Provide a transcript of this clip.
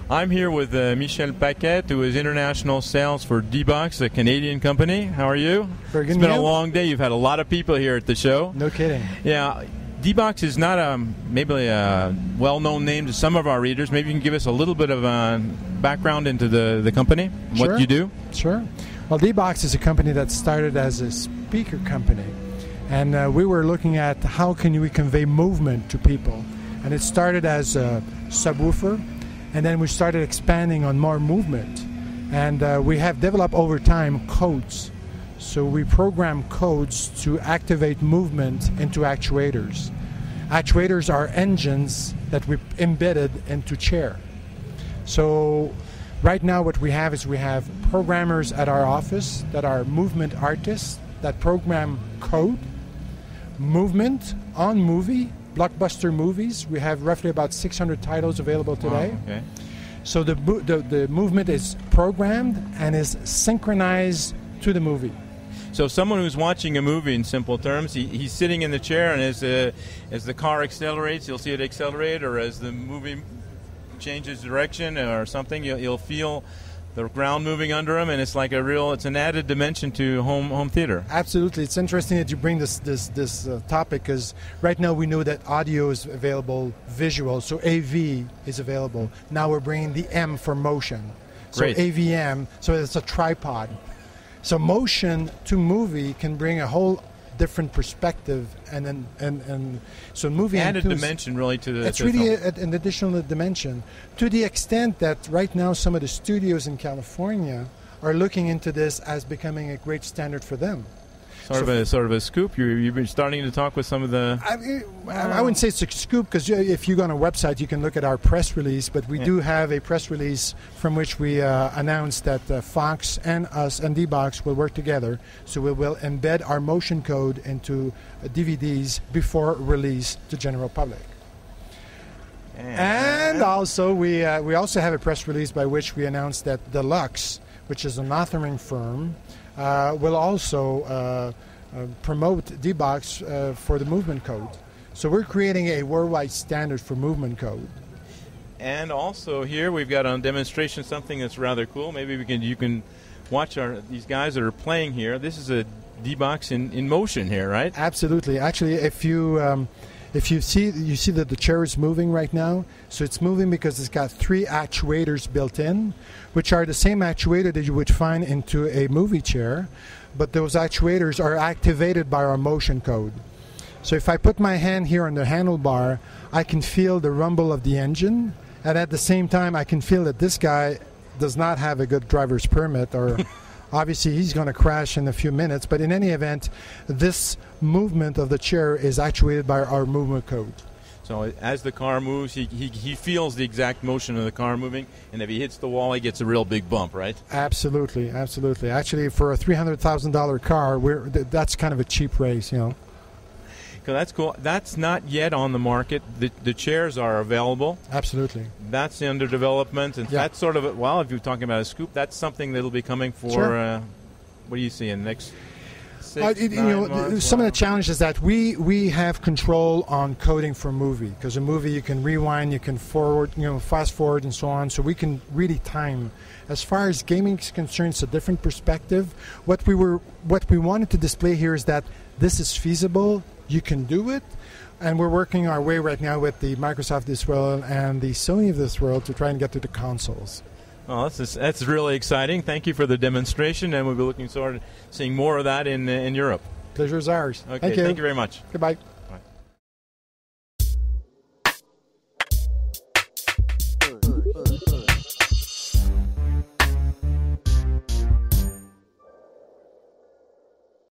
I'm here with Michel Paquette, who is international sales for D-Box, a Canadian company. How are you? Very good. It's been a long day. You've had a lot of people here at the show. No kidding. Yeah. D-Box is not maybe a well-known name to some of our readers. Maybe you can give us a little bit of a background into the company, Sure. what you do. Sure. Well, D-Box is a company that started as a speaker company. And we were looking at how can we convey movement to people. And it started as a subwoofer. And then we started expanding on more movement. And we have developed over time codes. So we program codes to activate movement into actuators. Actuators are engines that we embedded into chair. So right now what we have is we have programmers at our office that are movement artists that program code, movement on movie, blockbuster movies. We have roughly about 600 titles available today. Wow, okay. So the movement is programmed and is synchronized to the movie. So someone who's watching a movie, in simple terms, he's sitting in the chair, and as the car accelerates, you'll see it accelerate, or as the movie changes direction or something, you'll feel the ground moving under him, and it's like it's an added dimension to home theater. Absolutely. It's interesting that you bring this topic, because right now we know that audio is available, visual, so AV is available. Now we're bringing the M for motion. So Great. AVM, so it's a tripod. So motion to movie can bring a whole different perspective, and so movie Added dimension really to the. It's really an additional dimension, to the extent that right now some of the studios in California are looking into this as becoming a great standard for them. Sort of a scoop. You've been starting to talk with some of the. I wouldn't say it's a scoop, because if you go on our website, you can look at our press release. But we do have a press release from which we announced that Fox and us and D-Box will work together. So we will embed our motion code into DVDs before release to general public. And also we also have a press release by which we announced that Deluxe, which is an authoring firm, will also promote D-Box for the movement code. So we're creating a worldwide standard for movement code. And also here we've got on demonstration something that's rather cool. Maybe you can watch these guys that are playing here. This is a D-Box in motion here, right? Absolutely. Actually, if you see that the chair is moving right now, so it's moving because it's got 3 actuators built in, which are the same actuator that you would find into a movie chair, but those actuators are activated by our motion code. So if I put my hand here on the handlebar, I can feel the rumble of the engine, and at the same time I can feel that this guy does not have a good driver's permit, or obviously he's going to crash in a few minutes, but in any event, this movement of the chair is actuated by our movement code. So as the car moves, he feels the exact motion of the car moving, and if he hits the wall, he gets a real big bump, right? Absolutely, absolutely. Actually, for a $300,000 car, that's kind of a cheap race, you know. That's cool. That's not yet on the market. The chairs are available. Absolutely. That's under development, and that's sort of if you're talking about a scoop, that's something that'll be coming for. Sure. What do you see in the next? 6, 9 months? Some of the challenges that we have control on coding for movie, because a movie you can rewind, you can forward, fast forward, and so on. So we can really time. As far as gaming is concerned, it's a different perspective. What we wanted to display here is that this is feasible. You can do it, and we're working our way right now with the Microsoft of this world and the Sony of this world to try and get to the consoles. Well, that's really exciting. Thank you for the demonstration, and we'll be looking forward to seeing more of that in Europe. Pleasure's ours. Okay, thank you very much. Goodbye.